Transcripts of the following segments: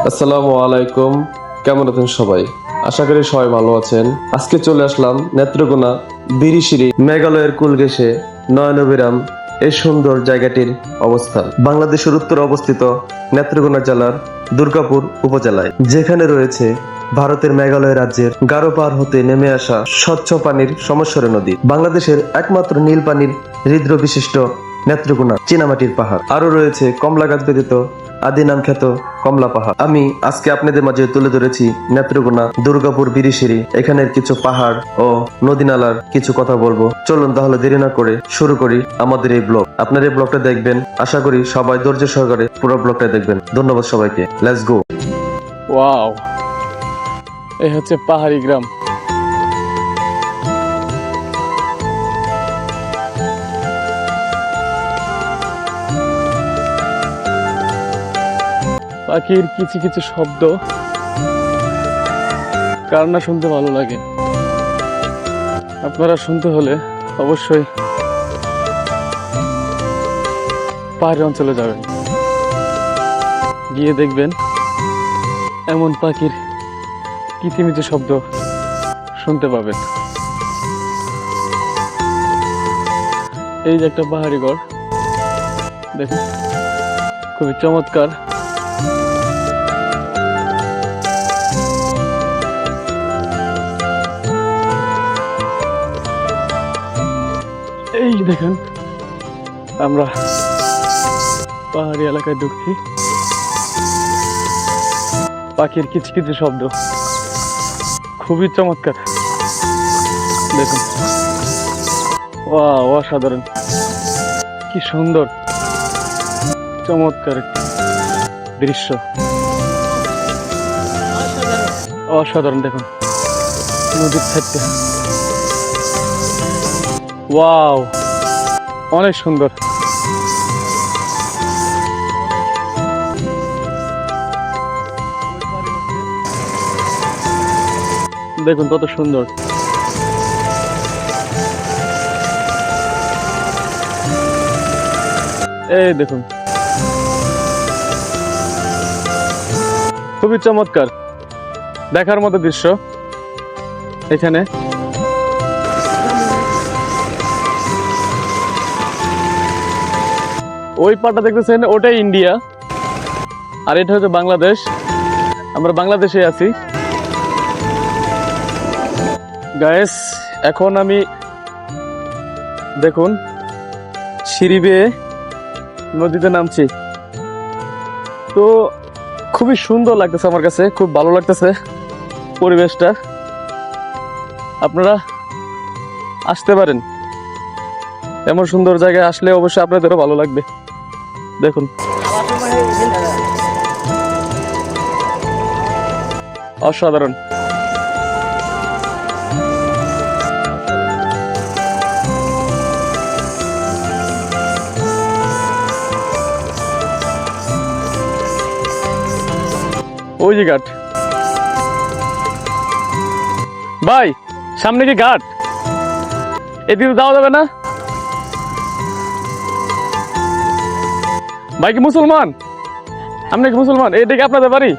আসসালামু আলাইকুম। কেমন আছেন সবাই? আশা করি সবাই ভালো আছেন। আজকে চলে আসলাম নেত্রকোনা বিরিশিরি মেঘালয়ের কুল ঘেঁষে নয়নবিরাম এই সুন্দর জায়গাটির অবস্থান বাংলাদেশের উত্তরে অবস্থিত নেত্রকোনা জেলার দুর্গাপুর উপজেলায়, যেখানে রয়েছে ভারতের মেঘালয় রাজ্যের গারো পাহাড় হতে নেমে আসা স্বচ্ছ পানির সমস্বরে নদী, বাংলাদেশের একমাত্র নীল পানির হৃদ্র বিশিষ্ট নেত্রকোনা চীনামাটির পাহাড়, আরো রয়েছে কমলা গাছ ব্যতীত আদি নাম খ্যাত কমলা পাহাড়। আমি আজকে আপনাদের মাঝে তুলে ধরেছি নেত্রকোনা দুর্গাপুর বিরিশিরি এখানের কিছু পাহাড় ও নদী নালার কিছু কথা বলবো। চলুন তাহলে দেরি না করে শুরু করি আমাদের এই ব্লগ। আপনার এই ব্লগটা দেখবেন, আশা করি সবাই ধৈর্য সহকারে পুরো ব্লগটা দেখবেন। ধন্যবাদ সবাইকে। Let's go. ওয়াও, এই হচ্ছে পাহাড়ি গ্রাম। পাখির কিছু কিছু শব্দ কার না শুনতে ভালো লাগে। আপনারা শুনতে হলে অবশ্যই পাহাড়ি অঞ্চলে যাবেন, গিয়ে দেখবেন এমন পাখির কিচিমিচি শব্দ শুনতে পাবেন। এই যে একটা পাহাড়ি ঘর, দেখুন খুবই চমৎকার। এই দেখেন আমরা পাহাড়ি এলাকায় ঢুকছি। পাখির কিচকিচি শব্দ খুবই চমৎকার, দেখুন। ওয়াও, অসাধারণ, কি সুন্দর চমৎকার দৃশ্য, অসাধারণ। দেখুন নদীর থাকতে, ওয়াও, অনেক সুন্দর। দেখুন কত সুন্দর। এই দেখুন খুবই চমৎকার, দেখার মতো দৃশ্য। এখানে ওই পাটটা দেখতেছেন, ওটাই ইন্ডিয়া, আর এটা হচ্ছে বাংলাদেশ। আমরা বাংলাদেশে আছি গায়েস। এখন আমি দেখুন সিঁড়ি বেয়ে নদীতে নামছি, তো খুবই সুন্দর লাগতেছে আমার কাছে, খুব ভালো লাগতেছে পরিবেশটা। আপনারা আসতে পারেন, এমন সুন্দর জায়গায় আসলে অবশ্যই আপনাদেরও ভালো লাগবে। দেখুন অসাধারণ। ওই যে ঘাট, ভাই সামনে কি ঘাট? এদিকে যাওয়া যাবে না? ভাই কি মুসলমান? আপনি কি মুসলমান? এটা কি আপনাদের বাড়ি?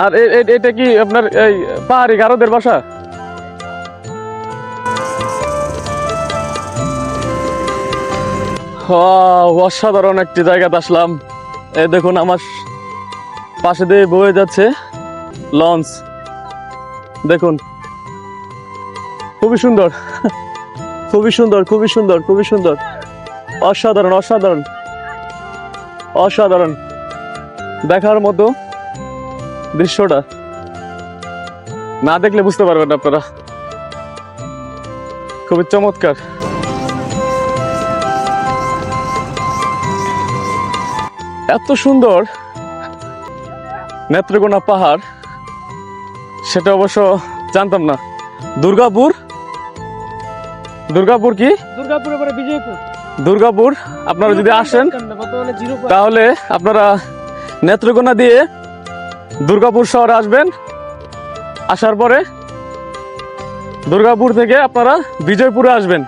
আর এটা কি আপনার এই পাহাড়ি গারোদের বাসা? অসাধারণ একটি জায়গাতে আসলাম। এই দেখুন আমার পাশে দিয়ে বয়ে যাচ্ছে লঞ্চ, দেখুন খুবই সুন্দর, খুবই সুন্দর, খুবই সুন্দর, খুবই সুন্দর, অসাধারণ, অসাধারণ, অসাধারণ, দেখার মতো দৃশ্যটা। না দেখলে বুঝতে পারবেন আপনারা, খুবই চমৎকার। এত সুন্দর নেত্রকোনা পাহাড়, সেটা অবশ্য জানতাম না। দুর্গাপুর, দুর্গাপুর কি? দুর্গাপুর। আপনারা যদি আসেন তাহলে আপনারা নেত্রকোনা দিয়ে দুর্গাপুর শহরে আসবেন। আসার পরে দুর্গাপুর থেকে আপনারা বিজয়পুরে আসবেন।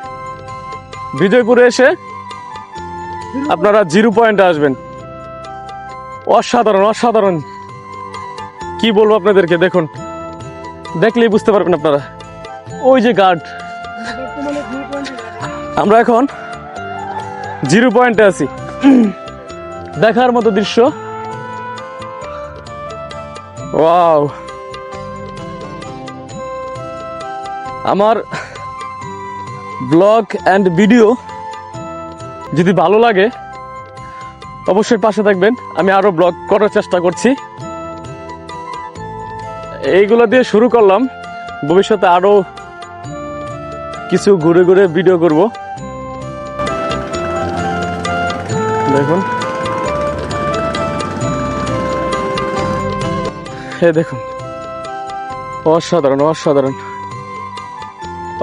বিজয়পুরে এসে আপনারা জিরো পয়েন্টে আসবেন। অসাধারণ অসাধারণ, কি বলবো আপনাদেরকে, দেখুন, দেখলেই বুঝতে পারবেন আপনারা। ওই যে গার্ড, আমরা এখন 0 পয়েন্টে আছি। দেখার মতো দৃশ্য। ওয়াও, আমার ব্লগ অ্যান্ড ভিডিও যদি ভালো লাগে অবশ্যই পাশে থাকবেন। আমি আরো ব্লগ করার চেষ্টা করছি। এইগুলো দিয়ে শুরু করলাম, ভবিষ্যতে আরো কিছু ঘুরে ঘুরে ভিডিও করব। দেখুন, দেখুন, অসাধারণ অসাধারণ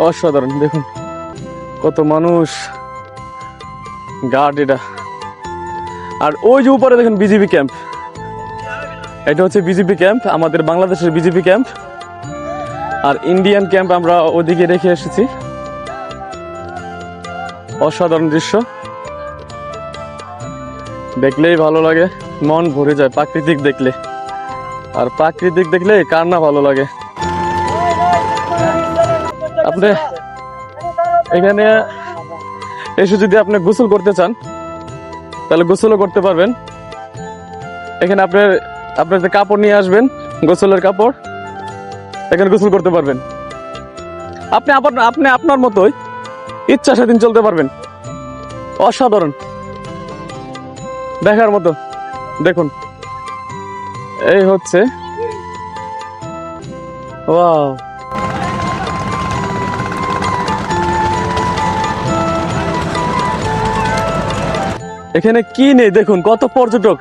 অসাধারণ। দেখুন কত মানুষ, গার্ড এটা। আর ওই যে উপরে দেখুন বিজিবি ক্যাম্প, এটা হচ্ছে বিজিবি ক্যাম্প, আমাদের বাংলাদেশের বিজিবি ক্যাম্প। আর ইন্ডিয়ান ক্যাম্প আমরা ওদিকে রেখে এসেছি। অসাধারণ দৃশ্য, দেখলেই ভালো লাগে, মন ভরে যায় প্রাকৃতিক দেখলে। আর প্রাকৃতিক দেখলে কার না ভালো লাগে। আপনি এখানে এসে যদি আপনি গোসল করতে চান তাহলে গোসলও করতে পারবেন। এখানে আপনার যে কাপড় নিয়ে আসবেন, গোসলের কাপড়, এখানে গোসল করতে পারবেন। আপনি আপনার মতোই ইচ্ছা সেদিন চলতে পারবেন। অসাধারণ, দেখার মতো। দেখুন, এই হচ্ছে, ওয়াও, এখানে কি নেই দেখুন, কত পর্যটক।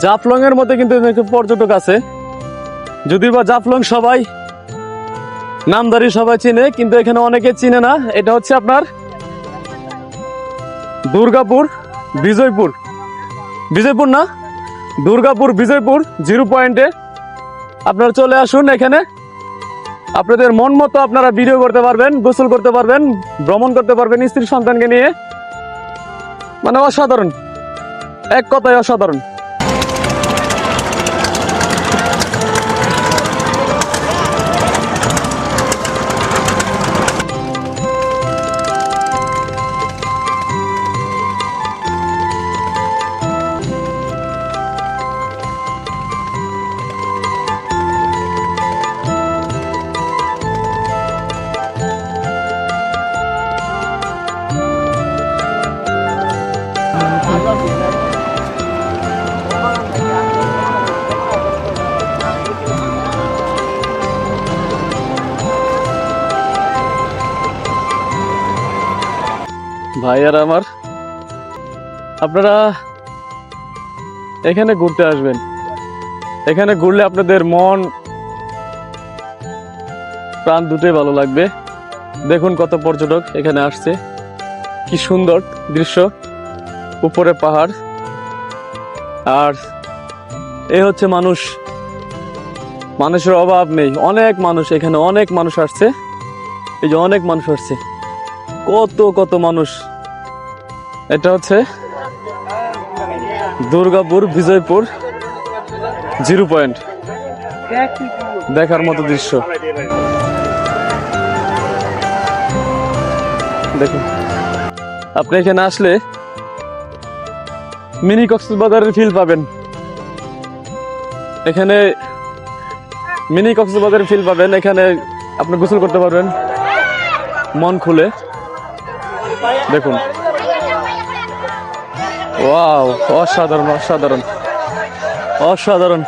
জাফলং এর মধ্যে কিন্তু পর্যটক আছে, যদিও বা জাফলং সবাই নামদারি সবাই চিনে, কিন্তু এখানে অনেকে চিনে না। এটা হচ্ছে আপনার দুর্গাপুর বিজয়পুর, বিজয়পুর না, দুর্গাপুর বিজয়পুর 0 পয়েন্টে আপনারা চলে আসুন। এখানে আপনাদের মন মতো আপনারা ভিডিও করতে পারবেন, গোসল করতে পারবেন, ভ্রমণ করতে পারবেন স্ত্রী সন্তানকে নিয়ে। মানে অসাধারণ, এক কথায় অসাধারণ। ভাইয়ারা আমার, আপনারা এখানে ঘুরতে আসবেন। এখানে ঘুরলে আপনাদের মন প্রাণ দুটোই ভালো লাগবে। দেখুন কত পর্যটক এখানে আসছে, কি সুন্দর দৃশ্য, উপরে পাহাড়। আর এই হচ্ছে মানুষ, মানুষের অভাব নেই, অনেক মানুষ এখানে, অনেক মানুষ আসছে। এই যে অনেক মানুষ আসছে, কত কত মানুষ। এটা হচ্ছে দুর্গাপুর বিজয়পুর 0 পয়েন্ট, দেখার মতো দৃশ্য। দেখুন, আপনি এখানে আসলে মিনি কক্সবাজারের ফিল পাবেন। এখানে মিনি কক্সবাজারের ফিল পাবেন। এখানে আপনি গোসল করতে পারবেন মন খুলে। দেখুন, ওয়াও, অসাধারণ অসাধারণ অসাধারণ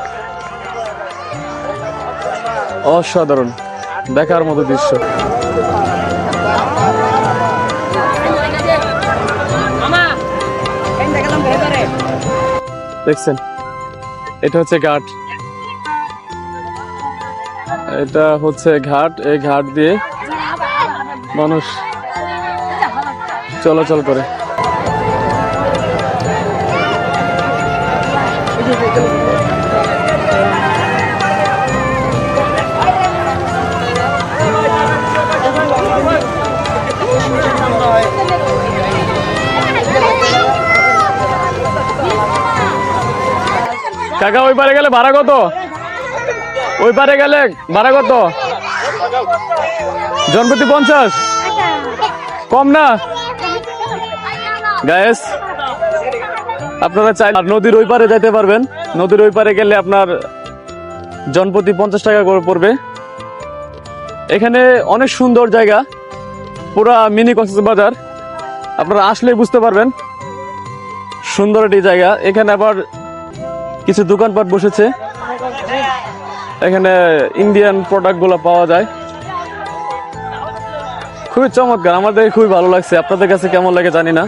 অসাধারণ, দেখার মতো দৃশ্য। দেখছেন, এটা হচ্ছে ঘাট, এটা হচ্ছে ঘাট। এই ঘাট দিয়ে মানুষ চলাচল করে। কাকা ওই পারে গেলে ভাড়া কত? ওই পারে গেলে ভাড়া কত? জনপ্রতি 50? কম না গায়েস? আপনারা চাই নদীর ওই পারে যাইতে পারবেন। নদীর ওই পারে গেলে আপনার জনপ্রতি 50 টাকা করে পড়বে। এখানে অনেক সুন্দর জায়গা, পুরা মিনি কক্সবাজার। আপনারা আসলেই বুঝতে পারবেন সুন্দর একটি জায়গা। এখানে আবার কিছু দোকানপাট বসেছে, এখানে ইন্ডিয়ান প্রোডাক্টগুলো পাওয়া যায়। খুবই চমৎকার, আমাদের খুবই ভালো লাগছে। আপনাদের কাছে কেমন লাগে জানি না,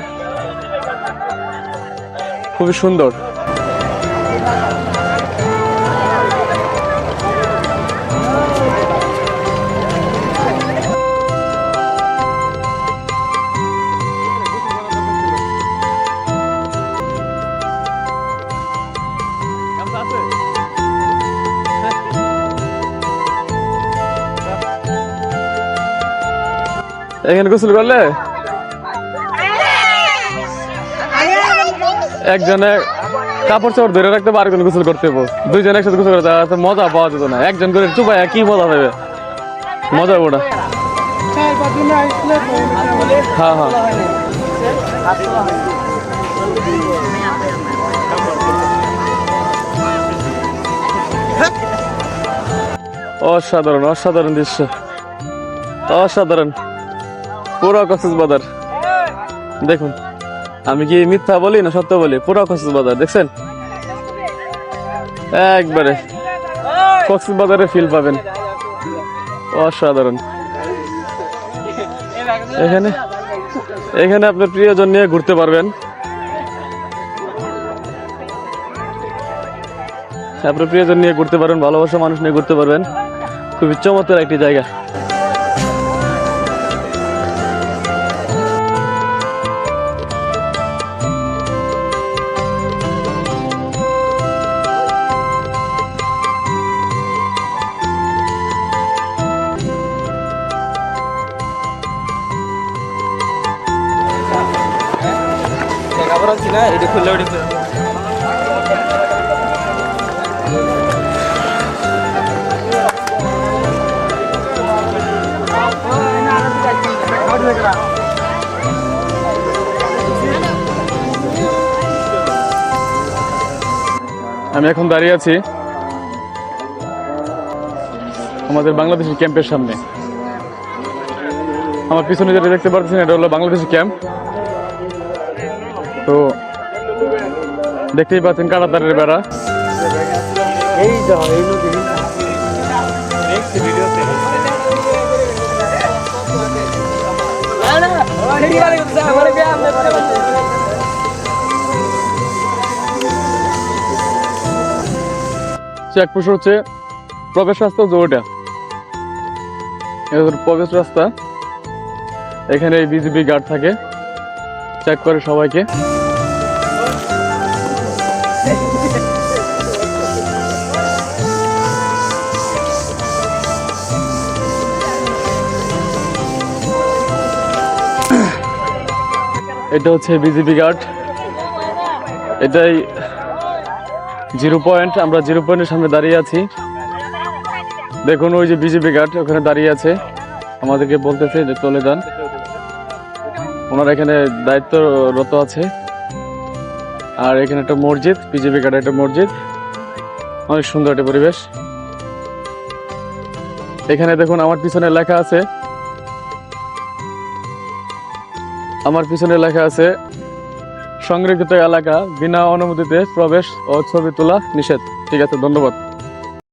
খুবই সুন্দর। এখানে গোসল করলে একজনে কাপড় চাপড় ধরে রাখতে পারে, আরেকজন গোসল করতে হবে। দুইজন একসাথে গোসল করতে মজা পাওয়া যেত না। একজন করে চুপায় কি মজা পাবে, মজা ওটা। হ্যাঁ হ্যাঁ, অসাধারণ অসাধারণ দৃশ্য, অসাধারণ। পুরো কক্সবাজার দেখুন, আমি কি মিথ্যা বলি না সত্য বলি? পুরো কক্সবাজার দেখছেন, একবারে কক্সবাজারে ফিল পাবেন, অসাধারণ। এখানে এখানে আপনার প্রিয়জন নিয়ে ঘুরতে পারবেন, আপনার প্রিয়জন নিয়ে ঘুরতে পারবেন, ভালোবাসা মানুষ নিয়ে ঘুরতে পারবেন। খুবই চমৎকার একটি জায়গা। আমি এখন দাঁড়িয়ে আছি আমাদের বাংলাদেশের ক্যাম্পের সামনে। আমার পিছনে যেটা দেখতে পাচ্ছেন এটা হলো বাংলাদেশের ক্যাম্প। তো দেখতেই পাচ্ছেন কাঁটাতারের বেড়া। চেকপোস্ট হচ্ছে প্রবেশ রাস্তা, জোরটা প্রবেশ রাস্তা। এখানে বিজিবি গার্ড থাকে, চেক করে সবাইকে। এটা হচ্ছে বিজিবি গার্ড, এটাই 0 পয়েন্ট। আমরা 0 পয়েন্টের সামনে দাঁড়িয়ে আছি। দেখুন ওই যে বিজিবি গার্ড ওখানে দাঁড়িয়ে আছে, আমাদেরকে বলতেছে যে চলে যান। ওনারা এখানে দায়িত্বরত আছে। আর এখানে একটা মসজিদ, বিজিবি গার্ড একটা মসজিদ, অনেক সুন্দর একটা পরিবেশ। এখানে দেখুন আমার পিছনে লেখা আছে, আমার পিছনে লেখা আছে সংরক্ষিত এলাকা, বিনা অনুমতিতে প্রবেশ ও ছবি তোলা নিষেধ। ঠিক আছে, ধন্যবাদ।